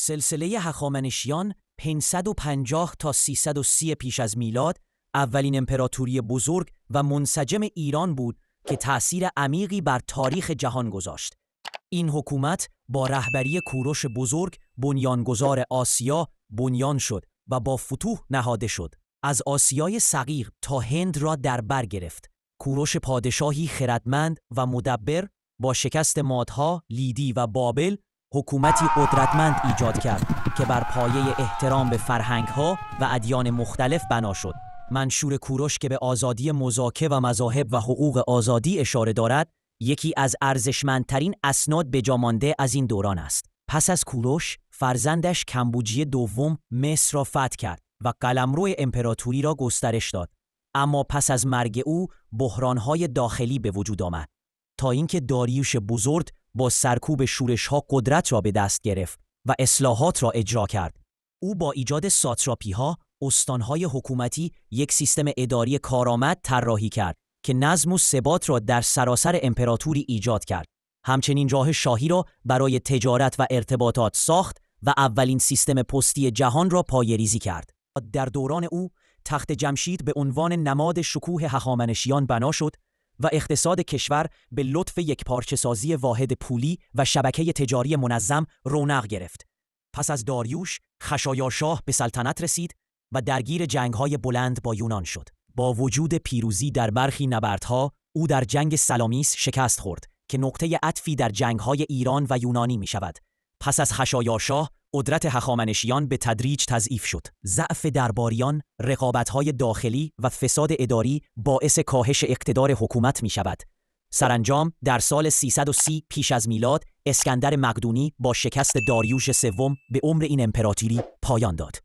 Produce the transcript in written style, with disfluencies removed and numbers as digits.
سلسله هخامنشیان 550 تا 330 پیش از میلاد اولین امپراتوری بزرگ و منسجم ایران بود که تأثیر عمیقی بر تاریخ جهان گذاشت. این حکومت با رهبری کوروش بزرگ بنیانگذار آسیا بنیان شد و با فتوح نهاده شد. از آسیای صغیر تا هند را در بر گرفت. کوروش پادشاهی خردمند و مدبر با شکست مادها، لیدی و بابل حکومتی قدرتمند ایجاد کرد که بر پایه احترام به فرهنگ‌ها و ادیان مختلف بنا شد. منشور کوروش که به آزادی مذاکره و مذاهب و حقوق آزادی اشاره دارد، یکی از ارزشمندترین اسناد بجامانده از این دوران است. پس از کوروش، فرزندش کمبوجی دوم مصر را فتح کرد و قلمرو امپراتوری را گسترش داد. اما پس از مرگ او، بحران‌های داخلی به وجود آمد تا اینکه داریوش بزرگ با سرکوب شورش‌ها قدرت را به دست گرفت و اصلاحات را اجرا کرد. او با ایجاد ساتراپی‌ها، استان‌های حکومتی، یک سیستم اداری کارآمد طراحی کرد که نظم و ثبات را در سراسر امپراتوری ایجاد کرد. همچنین راه شاهی را برای تجارت و ارتباطات ساخت و اولین سیستم پستی جهان را پایه‌ریزی کرد. در دوران او، تخت جمشید به عنوان نماد شکوه هخامنشیان بنا شد و اقتصاد کشور به لطف یکپارچه‌سازی واحد پولی و شبکه تجاری منظم رونق گرفت. پس از داریوش، خشایارشاه به سلطنت رسید و درگیر جنگ‌های بلند با یونان شد. با وجود پیروزی در برخی نبردها، او در جنگ سلامیس شکست خورد که نقطه عطفی در جنگ‌های ایران و یونانی می‌شود. پس از خشایارشاه، قدرت هخامنشیان به تدریج تضعیف شد. ضعف درباریان، رقابت‌های داخلی و فساد اداری باعث کاهش اقتدار حکومت می‌شود. سرانجام در سال 330 پیش از میلاد، اسکندر مقدونی با شکست داریوش سوم به عمر این امپراتوری پایان داد.